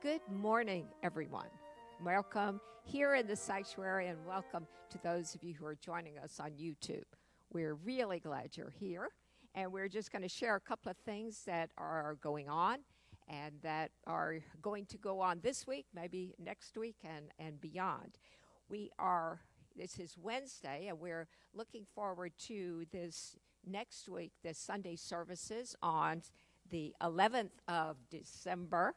Good morning, everyone. Welcome here in the sanctuary, and welcome to those of you who are joining us on YouTube. We're really glad you're here, and we're just going to share a couple of things that are going on and that are going to go on this week, maybe next week, and beyond. This is Wednesday, and we're looking forward to this next week, the Sunday services on the 11th of December.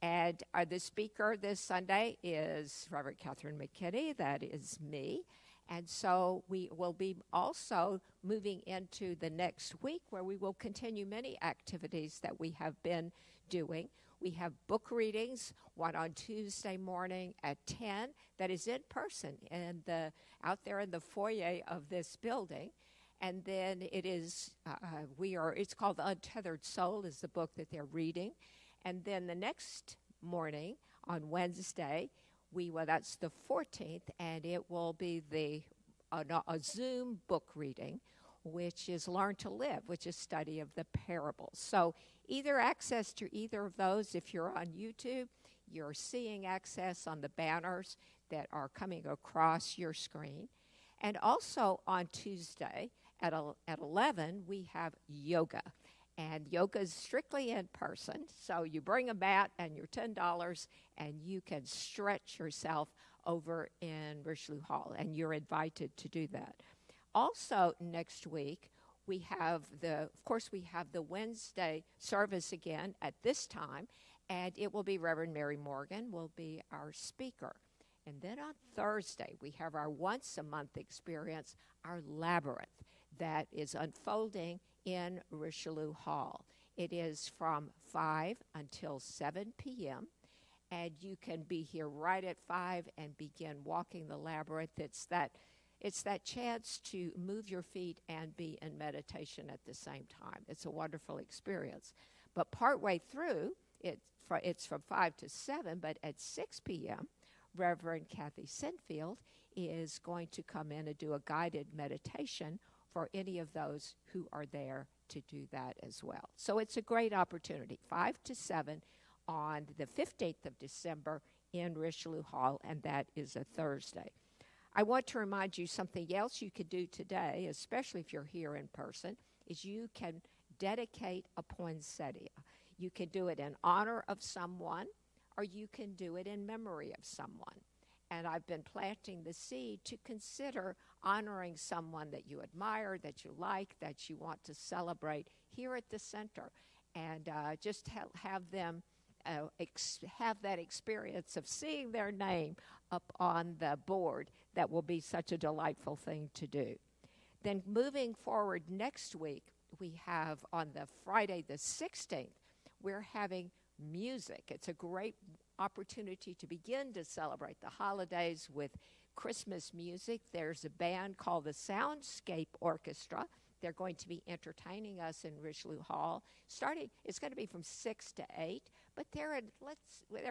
And the speaker this Sunday is Reverend Catherine McKinney. That is me. And so we will be also moving into the next week where we will continue many activities that we have been doing. We have book readings, one on Tuesday morning at 10, that is in person out there in the foyer of this building. And then it's called The Untethered Soul is the book that they're reading. And then the next morning on Wednesday, that's the 14th, and it will be a Zoom book reading, which is Learn to Live, which is study of the parables. So either access to either of those. If you're on YouTube, you're seeing access on the banners that are coming across your screen. And also on Tuesday at 11, we have yoga. And yoga is strictly in person, so you bring a mat and your $10, and you can stretch yourself over in Richelieu Hall, and you're invited to do that. Also, next week, we have the Wednesday service again at this time, and it will be Reverend Mary Morgan will be our speaker. And then on Thursday, we have our once-a-month experience, our labyrinth, that is unfolding in Richelieu Hall. It is from 5 until 7 p.m., and you can be here right at 5 and begin walking the labyrinth. It's that chance to move your feet and be in meditation at the same time. It's a wonderful experience. But partway through, it's from 5 to 7, but at 6 p.m., Reverend Kathy Sinfield is going to come in and do a guided meditation for any of those who are there to do that as well. So it's a great opportunity, 5 to 7 on the 15th of December in Richelieu Hall, and that is a Thursday. I want to remind you something else you could do today, especially if you're here in person, is you can dedicate a poinsettia. You can do it in honor of someone, or you can do it in memory of someone. And I've been planting the seed to consider honoring someone that you admire, that you like, that you want to celebrate here at the center, and just have them have that experience of seeing their name up on the board. That will be such a delightful thing to do. Then moving forward next week, we have on the Friday the 16th, we're having music. It's a great opportunity to begin to celebrate the holidays with Christmas music. There's a band called the Soundscape Orchestra. They're going to be entertaining us in Richelieu Hall. It's going to be from 6 to 8, but they're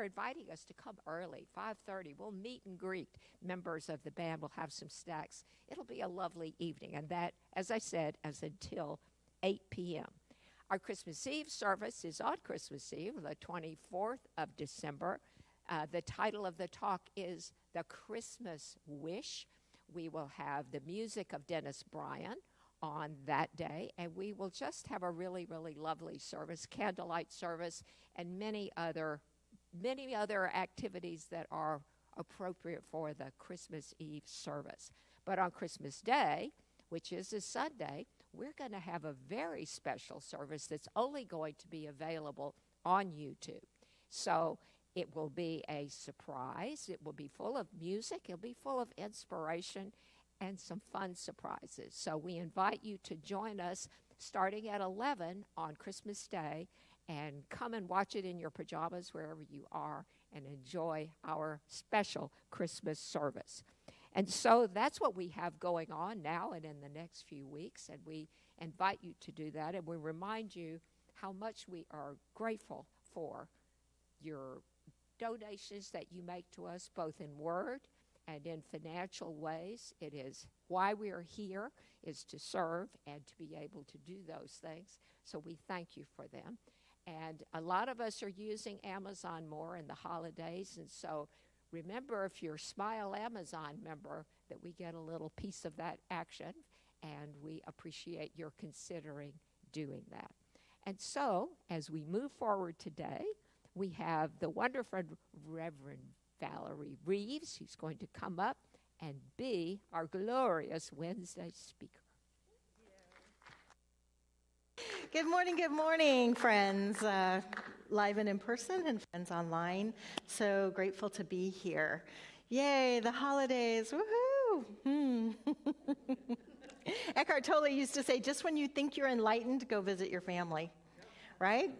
inviting us to come early, 5:30. We'll meet and greet members of the band. We'll have some snacks. It'll be a lovely evening, and that, as I said, is until 8 p.m. Our Christmas Eve service is on Christmas Eve, the 24th of December. The title of the talk is The Christmas Wish. We will have the music of Dennis Bryan on that day, and we will just have a really, really lovely service, candlelight service, and many other activities that are appropriate for the Christmas Eve service. But on Christmas Day, which is a Sunday, we're going to have a very special service that's only going to be available on YouTube. So it will be a surprise. It will be full of music. It'll be full of inspiration and some fun surprises. So we invite you to join us starting at 11 on Christmas Day, and come and watch it in your pajamas wherever you are and enjoy our special Christmas service. And so that's what we have going on now and in the next few weeks, and we invite you to do that. And we remind you how much we are grateful for your donations that you make to us, both in word and in financial ways. It is why we are here, is to serve and to be able to do those things. So we thank you for them. And a lot of us are using Amazon more in the holidays. And so remember, if you're a Smile Amazon member, that we get a little piece of that action. And we appreciate your considering doing that. And so, as we move forward today, we have the wonderful Reverend Valerie Reeves, who's going to come up and be our glorious Wednesday speaker. Good morning, friends, live and in person and friends online. So grateful to be here. Yay, the holidays, woohoo! Eckhart Tolle used to say, just when you think you're enlightened, go visit your family. Right?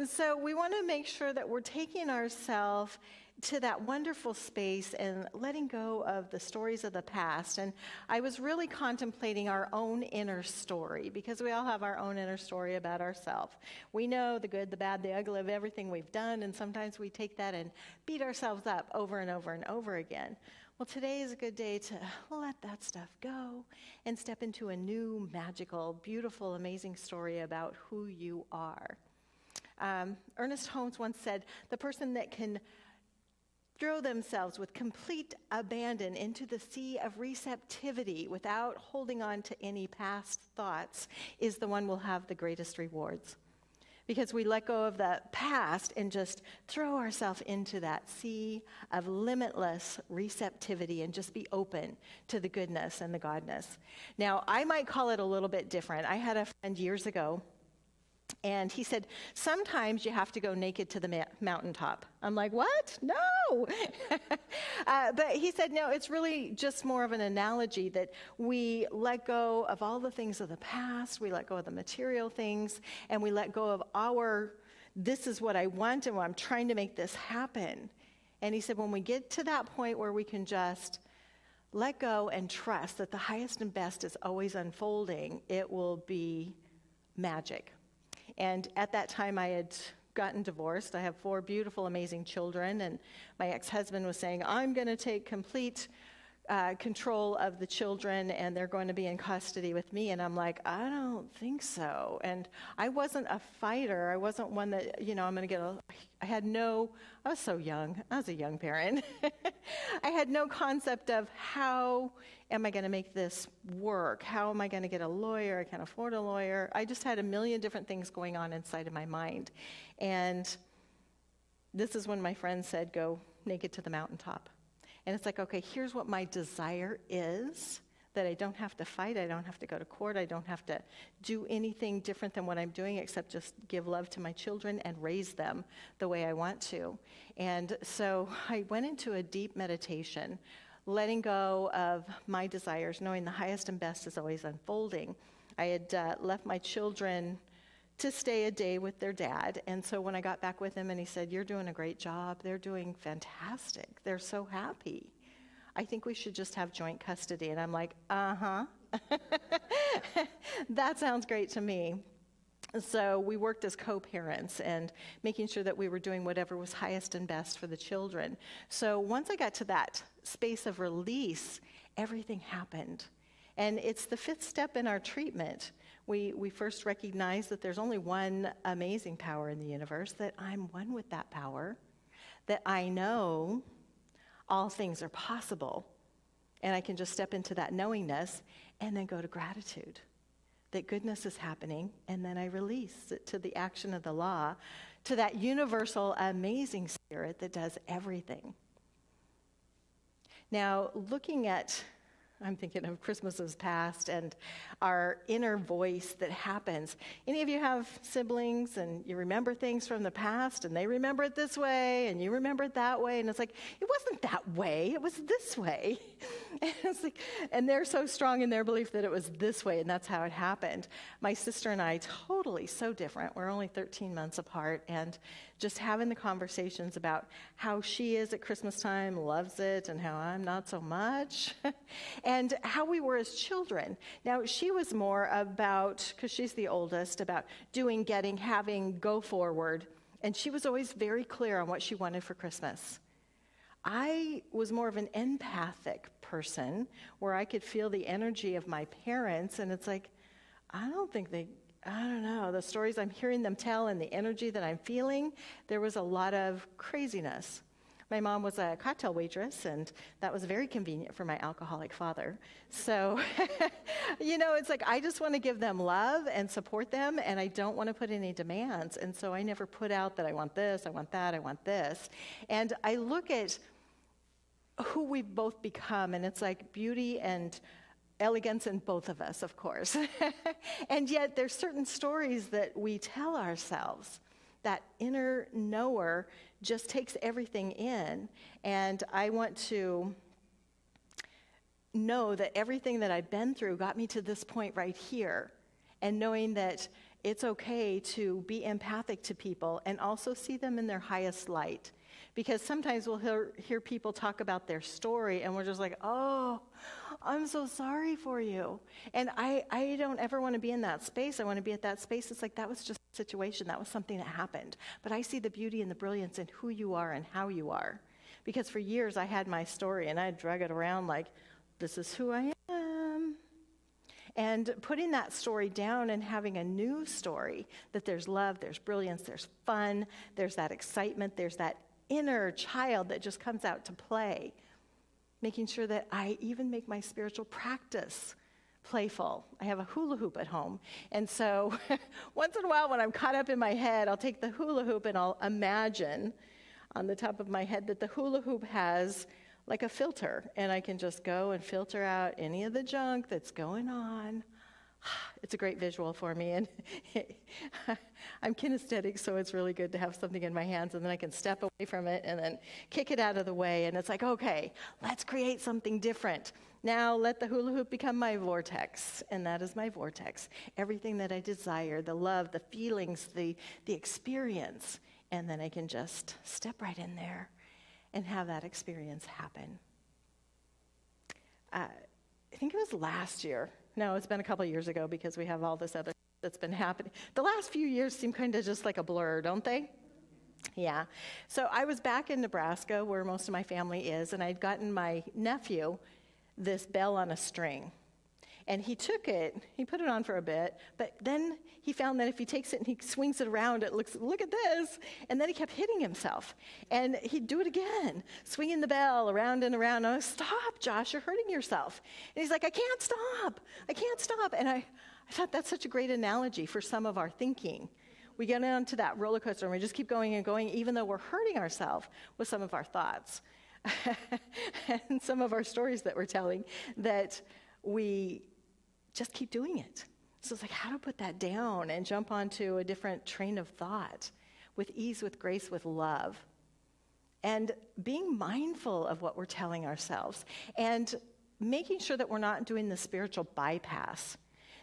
So we want to make sure that we're taking ourselves to that wonderful space and letting go of the stories of the past. And I was really contemplating our own inner story, because we all have our own inner story about ourselves. We know the good, the bad, the ugly of everything we've done, and sometimes we take that and beat ourselves up over and over and over again. Well, today is a good day to let that stuff go and step into a new, magical, beautiful, amazing story about who you are. Ernest Holmes once said, the person that can throw themselves with complete abandon into the sea of receptivity without holding on to any past thoughts is the one who will have the greatest rewards. Because we let go of the past and just throw ourselves into that sea of limitless receptivity and just be open to the goodness and the godness. Now, I might call it a little bit different. I had a friend years ago, and he said, sometimes you have to go naked to the mountaintop. I'm like, what? No! But he said, no, it's really just more of an analogy that we let go of all the things of the past, we let go of the material things, and we let go of this is what I want, and I'm trying to make this happen. And he said, when we get to that point where we can just let go and trust that the highest and best is always unfolding, it will be magic. And at that time, I had gotten divorced. I have 4 beautiful, amazing children, and my ex-husband was saying, I'm going to take complete control of the children, and they're going to be in custody with me. And I'm like, I don't think so. And I wasn't a fighter. I wasn't one that, I'm going to I was so young. I was a young parent. I had no concept of how am I going to make this work? How am I going to get a lawyer? I can't afford a lawyer. I just had a million different things going on inside of my mind. And this is when my friend said, go naked to the mountaintop. And it's like, okay, here's what my desire is, that I don't have to fight, I don't have to go to court, I don't have to do anything different than what I'm doing except just give love to my children and raise them the way I want to. And so I went into a deep meditation, letting go of my desires, knowing the highest and best is always unfolding. I had left my children to stay a day with their dad. And so when I got back with him and he said, you're doing a great job, they're doing fantastic, they're so happy, I think we should just have joint custody. And I'm like, uh-huh. That sounds great to me. So we worked as co-parents and making sure that we were doing whatever was highest and best for the children. So once I got to that space of release, everything happened. And it's the 5th step in our treatment. We first recognize that there's only one amazing power in the universe, that I'm one with that power, that I know all things are possible, and I can just step into that knowingness and then go to gratitude, that goodness is happening, and then I release it to the action of the law, to that universal amazing spirit that does everything. Now, looking at I'm thinking of Christmases past and our inner voice that happens. Any of you have siblings and you remember things from the past and they remember it this way and you remember it that way, and it's like, it wasn't that way, it was this way. And it's like, and they're so strong in their belief that it was this way and that's how it happened. My sister and I, totally so different. We're only 13 months apart, and just having the conversations about how she is at Christmas time, loves it, and how I'm not so much, and how we were as children. Now, she was more about, because she's the oldest, about doing, getting, having, go forward, and she was always very clear on what she wanted for Christmas. I was more of an empathic person, where I could feel the energy of my parents, and it's like, I don't think I don't know, the stories I'm hearing them tell and the energy that I'm feeling, there was a lot of craziness. My mom was a cocktail waitress, and that was very convenient for my alcoholic father. So, it's like I just want to give them love and support them, and I don't want to put any demands. And so I never put out that I want this, I want that, I want this. And I look at who we've both become, and it's like beauty and elegance in both of us, of course. And yet there's certain stories that we tell ourselves. That inner knower just takes everything in. And I want to know that everything that I've been through got me to this point right here. And knowing that it's okay to be empathic to people and also see them in their highest light. Because sometimes we'll hear people talk about their story and we're just like, oh, I'm so sorry for you. And I don't ever want to be in that space. I want to be at that space. It's like that was just a situation. That was something that happened. But I see the beauty and the brilliance in who you are and how you are. Because for years I had my story and I'd drag it around like, this is who I am. And putting that story down and having a new story, that there's love, there's brilliance, there's fun, there's that excitement, there's that inner child that just comes out to play. Making sure that I even make my spiritual practice playful. I have a hula hoop at home. And so once in a while when I'm caught up in my head, I'll take the hula hoop and I'll imagine on the top of my head that the hula hoop has like a filter, and I can just go and filter out any of the junk that's going on. It's a great visual for me, and I'm kinesthetic, so it's really good to have something in my hands, and then I can step away from it and then kick it out of the way, and it's like, okay, let's create something different. Now let the hula hoop become my vortex, and that is my vortex. Everything that I desire, the love, the feelings, the experience, and then I can just step right in there and have that experience happen. I think it was last year. No, it's been a couple years ago because we have all this other that's been happening. The last few years seem kind of just like a blur, don't they? Yeah. So I was back in Nebraska where most of my family is, and I'd gotten my nephew this bell on a string. And he took it, he put it on for a bit, but then he found that if he takes it and he swings it around, it looks, look at this. And then he kept hitting himself. And he'd do it again, swinging the bell around and around. And I was, stop, Josh, you're hurting yourself. And he's like, I can't stop. And I thought that's such a great analogy for some of our thinking. We get onto that roller coaster and we just keep going and going, even though we're hurting ourselves with some of our thoughts and some of our stories that we're telling, that we just keep doing it. So it's like how to put that down and jump onto a different train of thought with ease, with grace, with love. And being mindful of what we're telling ourselves and making sure that we're not doing the spiritual bypass.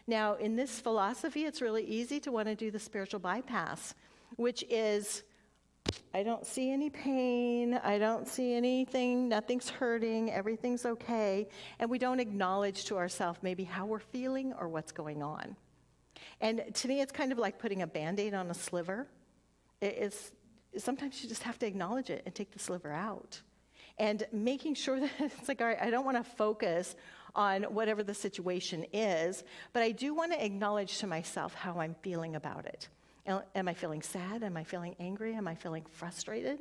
Now, in this philosophy, it's really easy to want to do the spiritual bypass, which is, I don't see any pain, I don't see anything, nothing's hurting, everything's okay, and we don't acknowledge to ourselves maybe how we're feeling or what's going on. And to me, it's kind of like putting a Band-Aid on a sliver. Sometimes you just have to acknowledge it and take the sliver out. And making sure that it's like, all right, I don't want to focus on whatever the situation is, but I do want to acknowledge to myself how I'm feeling about it. Am I feeling sad? Am I feeling angry? Am I feeling frustrated?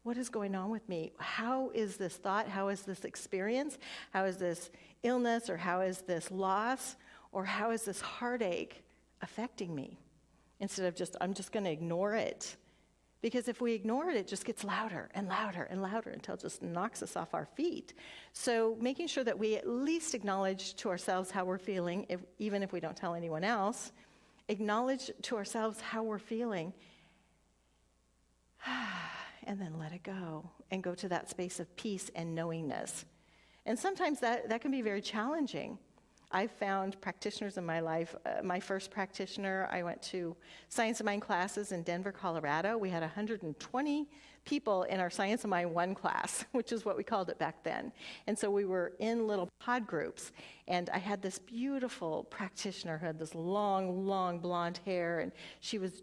What is going on with me? How is this thought? How is this experience? How is this illness, or how is this loss, or how is this heartache affecting me? Instead of I'm just going to ignore it. Because if we ignore it, it just gets louder and louder and louder until it just knocks us off our feet. So making sure that we at least acknowledge to ourselves how we're feeling, even if we don't tell anyone else, acknowledge to ourselves how we're feeling, and then let it go and go to that space of peace and knowingness. And sometimes that can be very challenging. I've found practitioners in my life. My first practitioner, I went to Science of Mind classes in Denver, Colorado. We had 120 people in our Science of Mind 1 class, which is what we called it back then. And so we were in little pod groups. And I had this beautiful practitioner who had this long, long blonde hair. And she was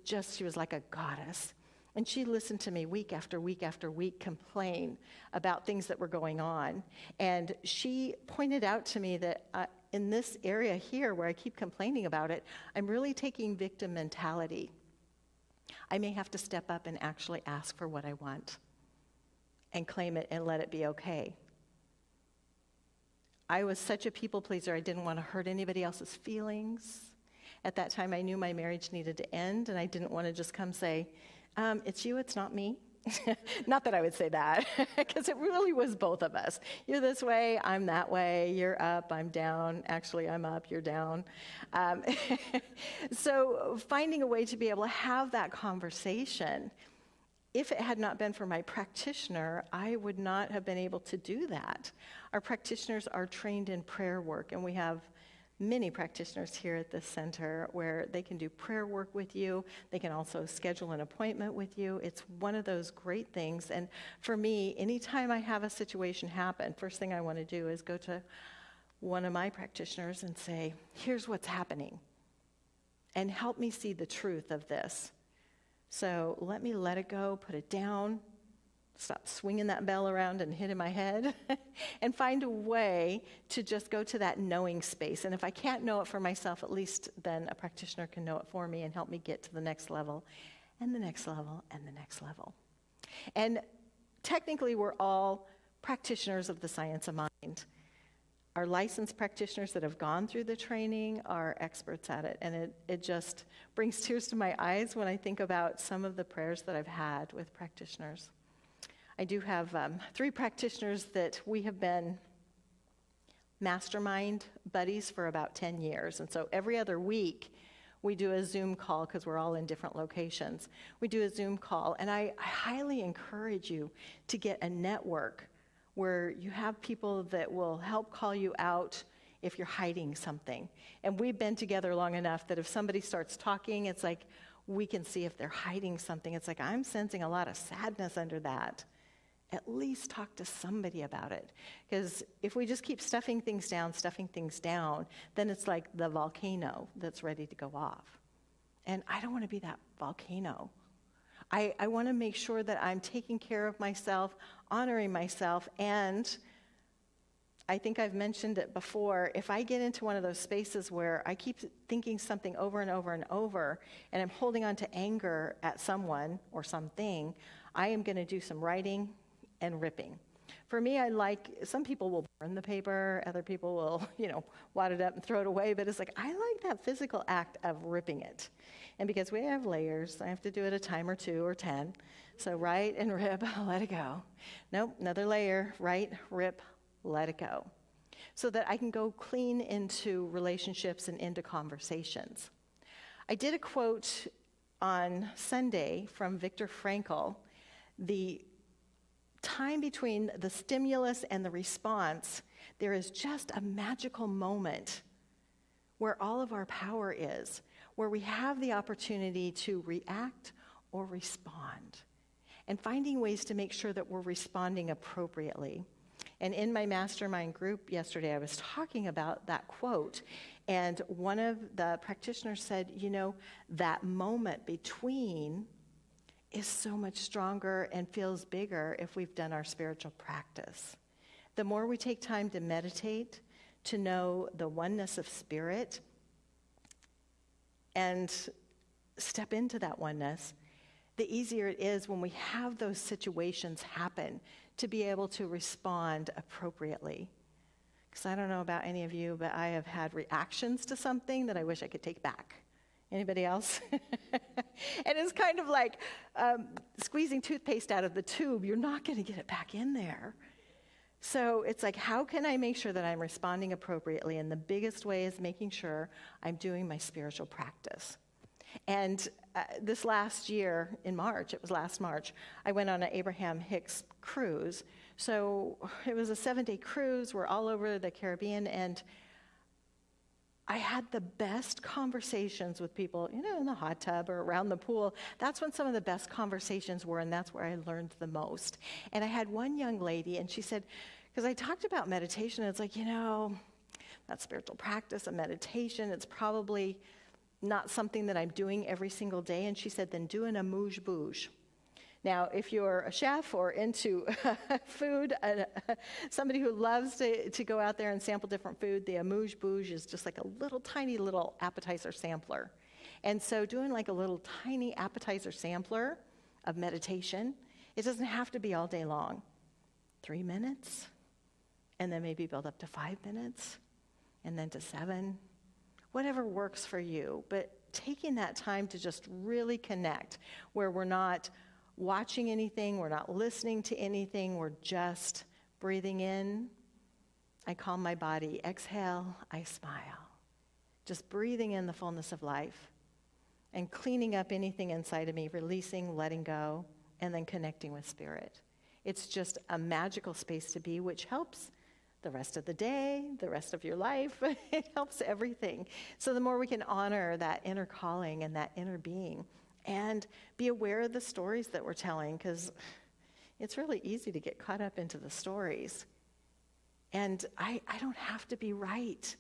like a goddess. And she listened to me week after week after week complain about things that were going on. And she pointed out to me that in this area here where I keep complaining about it, I'm really taking victim mentality. I may have to step up and actually ask for what I want and claim it and let it be okay. I was such a people pleaser. I didn't want to hurt anybody else's feelings. At that time, I knew my marriage needed to end, and I didn't want to just come say, it's you, it's not me. Not that I would say that, because it really was both of us. You're this way, I'm that way. You're up, I'm down. Actually, I'm up, you're down. So finding a way to be able to have that conversation, if it had not been for my practitioner, I would not have been able to do that. Our practitioners are trained in prayer work, and we have many practitioners here at this center where they can do prayer work with you. They can also schedule an appointment with you. It's one of those great things. And for me, anytime I have a situation happen, first thing I want to do is go to one of my practitioners and say, here's what's happening, and help me see the truth of this. So let me let it go, put it down, stop swinging that bell around and hitting my head, and find a way to just go to that knowing space. And if I can't know it for myself, at least then a practitioner can know it for me and help me get to the next level, and the next level, and the next level. And technically, we're all practitioners of the science of mind. Our licensed practitioners that have gone through the training are experts at it, and it just brings tears to my eyes when I think about some of the prayers that I've had with practitioners. I do have 3 practitioners that we have been mastermind buddies for about 10 years. And so every other week, we do a Zoom call because we're all in different locations. We do a Zoom call, and I highly encourage you to get a network where you have people that will help call you out if you're hiding something. And we've been together long enough that if somebody starts talking, it's like we can see if they're hiding something. It's like, I'm sensing a lot of sadness under that. At least talk to somebody about it. Because if we just keep stuffing things down, then it's like the volcano that's ready to go off. And I don't want to be that volcano. I want to make sure that I'm taking care of myself, honoring myself, and I think I've mentioned it before, if I get into one of those spaces where I keep thinking something over and over and over, and I'm holding on to anger at someone or something, I am going to do some writing and ripping. For me, some people will burn the paper, other people will, wad it up and throw it away, but it's like, I like that physical act of ripping it. And because we have layers, I have to do it a time or 2 or 10. So write and rip, let it go. Nope, another layer, write, rip, let it go. So that I can go clean into relationships and into conversations. I did a quote on Sunday from Viktor Frankl. The time between the stimulus and the response, there is just a magical moment where all of our power is, where we have the opportunity to react or respond, and finding ways to make sure that we're responding appropriately. And in my mastermind group yesterday, I was talking about that quote, and one of the practitioners said, that moment between is so much stronger and feels bigger if we've done our spiritual practice. The more we take time to meditate, to know the oneness of spirit, and step into that oneness, the easier it is when we have those situations happen to be able to respond appropriately. Because I don't know about any of you, but I have had reactions to something that I wish I could take back. Anybody else? And it's kind of like squeezing toothpaste out of the tube. You're not going to get it back in there. So it's like, how can I make sure that I'm responding appropriately? And the biggest way is making sure I'm doing my spiritual practice. And this last year, in March, it was last March, I went on an Abraham Hicks cruise. So it was a 7-day cruise. We're all over the Caribbean, and I had the best conversations with people, in the hot tub or around the pool. That's when some of the best conversations were, and that's where I learned the most. And I had one young lady, and she said, because I talked about meditation, it's like, that spiritual practice of meditation, it's probably not something that I'm doing every single day. And she said, then do an amuse-bouche. Now, if you're a chef or into food, somebody who loves to go out there and sample different food, the amuse-bouche is just like a little tiny little appetizer sampler. And so doing like a little tiny appetizer sampler of meditation, it doesn't have to be all day long. 3 minutes, and then maybe build up to 5 minutes, and then to 7, whatever works for you. But taking that time to just really connect, where we're not watching anything, we're not listening to anything, we're just breathing in. I calm my body. Exhale, I smile. Just breathing in the fullness of life and cleaning up anything inside of me, releasing, letting go, and then connecting with spirit. It's just a magical space to be, which helps the rest of the day, the rest of your life. It helps everything. So the more we can honor that inner calling and that inner being, and be aware of the stories that we're telling, because it's really easy to get caught up into the stories. And I don't have to be right.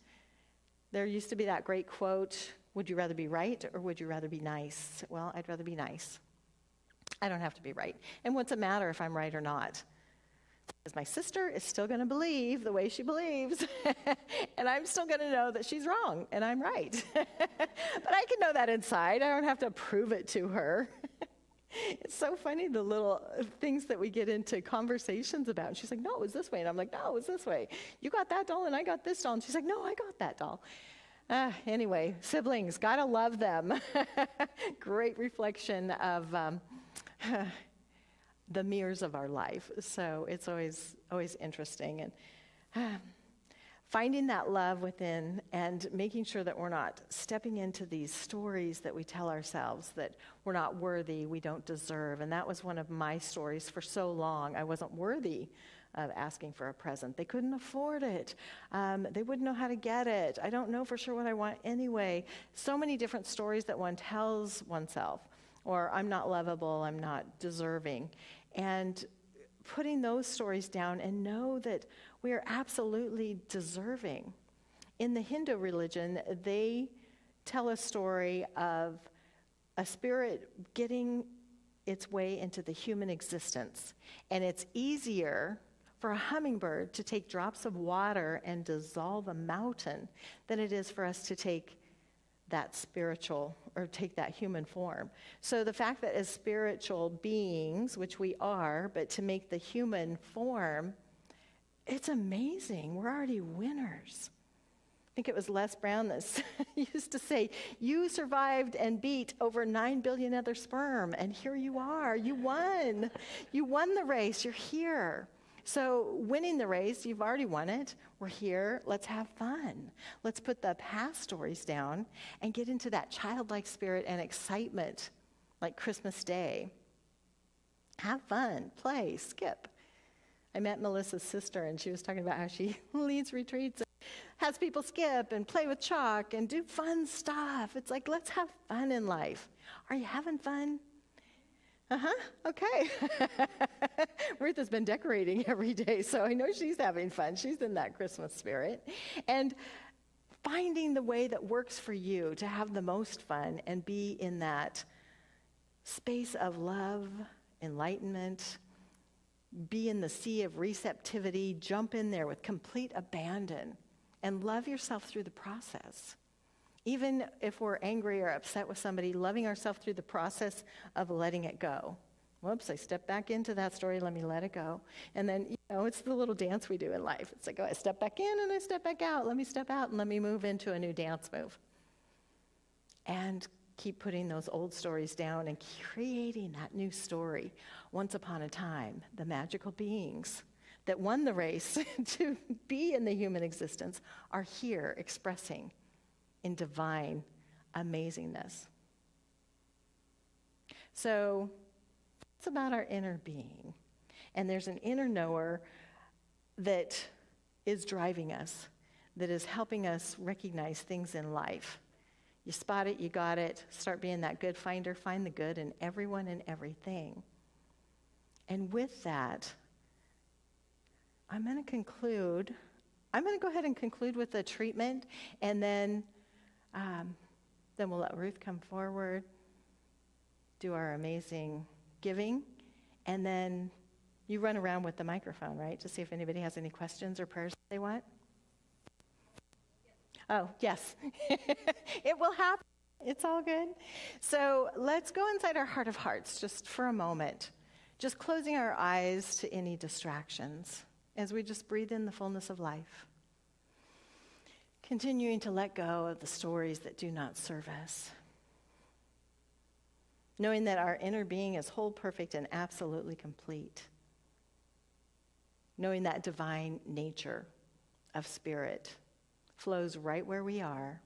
There used to be that great quote, would you rather be right or would you rather be nice? Well, I'd rather be nice. I don't have to be right. And what's it matter if I'm right or not? Because my sister is still going to believe the way she believes, and I'm still going to know that she's wrong and I'm right. But I can know that inside. I don't have to prove it to her. It's so funny, the little things that we get into conversations about. And she's like, no, it was this way. And I'm like, no, it was this way. You got that doll and I got this doll. And she's like, no, I got that doll. Anyway, siblings, gotta love them. Great reflection of the mirrors of our life. So it's always interesting. And finding that love within and making sure that we're not stepping into these stories that we tell ourselves that we're not worthy, we don't deserve. And that was one of my stories for so long. I wasn't worthy of asking for a present. They couldn't afford it. They wouldn't know how to get it. I don't know for sure what I want anyway. So many different stories that one tells oneself. Or I'm not lovable, I'm not deserving. And putting those stories down and know that we are absolutely deserving. In the Hindu religion, they tell a story of a spirit getting its way into the human existence. And it's easier for a hummingbird to take drops of water and dissolve a mountain than it is for us to take that spiritual, or take that human form. So the fact that as spiritual beings, which we are, but to make the human form, it's amazing. We're already winners. I think it was Les Brown that used to say, you survived and beat over 9 billion other sperm, and here you are. You won. You won the race. You're here. So winning the race, you've already won it. We're here. Let's have fun. Let's put the past stories down and get into that childlike spirit and excitement like Christmas Day. Have fun, play, skip. I met Melissa's sister, and she was talking about how she leads retreats and has people skip and play with chalk and do fun stuff. It's like, let's have fun in life. Are you having fun? Okay. Ruth has been decorating every day, so I know she's having fun. She's in that Christmas spirit. And finding the way that works for you to have the most fun and be in that space of love, enlightenment, be in the sea of receptivity, jump in there with complete abandon, and love yourself through the process. Even if we're angry or upset with somebody, loving ourselves through the process of letting it go. Whoops, I stepped back into that story, let me let it go. And then, it's the little dance we do in life. It's like, I step back in and I step back out. Let me step out and let me move into a new dance move. And keep putting those old stories down and creating that new story. Once upon a time, the magical beings that won the race to be in the human existence are here expressing in divine amazingness. So it's about our inner being. And there's an inner knower that is driving us, that is helping us recognize things in life. You spot it, you got it. Start being that good finder. Find the good in everyone and everything. And with that, I'm going to go ahead and conclude with a treatment, and then we'll let Ruth come forward, do our amazing giving, And then you run around with the microphone, right, to see if anybody has any questions or prayers they want. Oh, yes. It will happen. It's all good. So let's go inside our heart of hearts just for a moment, just closing our eyes to any distractions as we just breathe in the fullness of life. Continuing to let go of the stories that do not serve us. Knowing that our inner being is whole, perfect, and absolutely complete. Knowing that divine nature of spirit flows right where we are.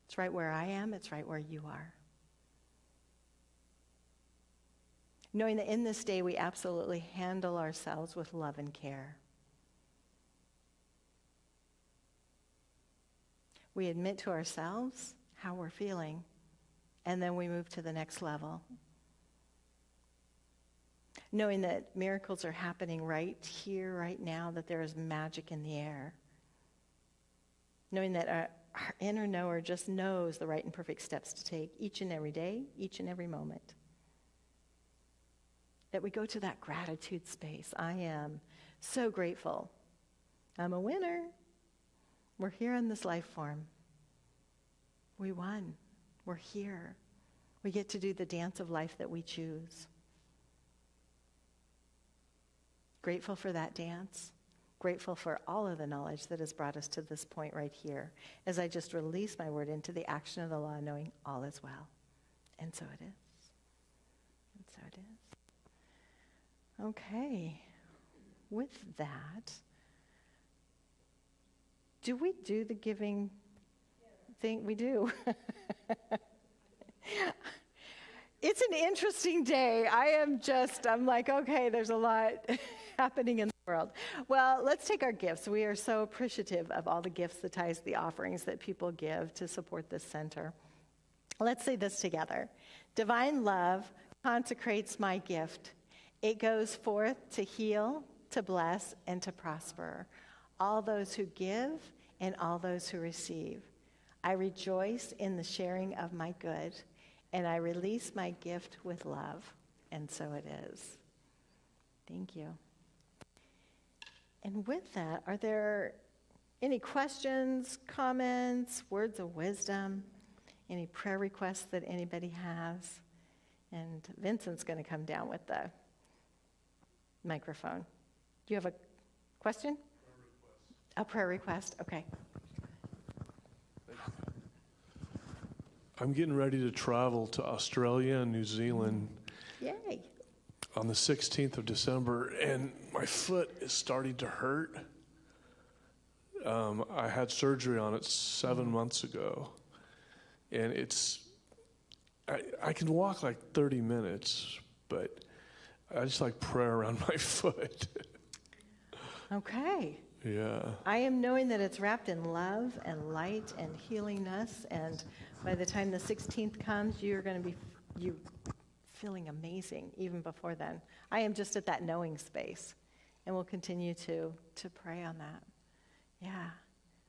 It's right where I am, it's right where you are. Knowing that in this day we absolutely handle ourselves with love and care. We admit to ourselves how we're feeling, and then we move to the next level. Knowing that miracles are happening right here, right now, that there is magic in the air. Knowing that our inner knower just knows the right and perfect steps to take each and every day, each and every moment. That we go to that gratitude space. I am so grateful. I'm a winner. We're here in this life form. We won. We're here. We get to do the dance of life that we choose. Grateful for that dance. Grateful for all of the knowledge that has brought us to this point right here, as I just release my word into the action of the law, knowing all is well. And so it is. And so it is. Okay. With that, do we do the giving thing? We do. It's an interesting day. I'm like, okay, there's a lot happening in the world. Well, let's take our gifts. We are so appreciative of all the gifts, the tithes, the offerings that people give to support this center. Let's say this together. Divine love consecrates my gift. It goes forth to heal, to bless, and to prosper all those who give and all those who receive. I rejoice in the sharing of my good, and I release my gift with love. And so it is. Thank you. And with that, are there any questions, comments, words of wisdom, any prayer requests that anybody has? And Vincent's going to come down with the microphone. Do you have a question? A prayer request, okay. I'm getting ready to travel to Australia and New Zealand Yay. on the 16th of December, and my foot is starting to hurt. I had surgery on it 7 months ago, and I can walk like 30 minutes, but I just like prayer around my foot. Okay. Yeah. I am knowing that it's wrapped in love and light and healingness, and by the time the 16th comes, you're going to be feeling amazing even before then. I am just at that knowing space, and we'll continue to pray on that. Yeah.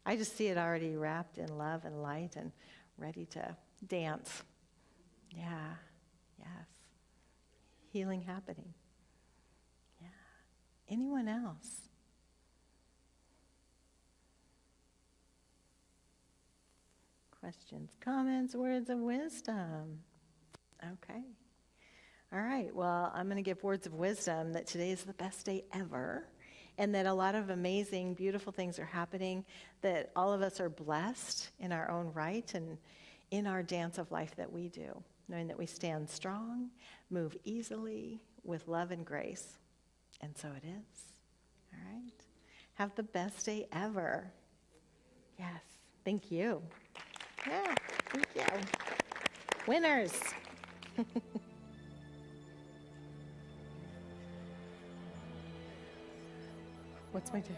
I just see it already wrapped in love and light and ready to dance. Yeah. Yes. Healing happening. Yeah. Anyone else? Questions, comments, words of wisdom? Okay. All right. Well, I'm going to give words of wisdom that today is the best day ever, and that a lot of amazing, beautiful things are happening, that all of us are blessed in our own right and in our dance of life that we do, knowing that we stand strong, move easily with love and grace. And so it is. All right. Have the best day ever. Yes. Thank you. Yeah, thank you. Winners. What's my time?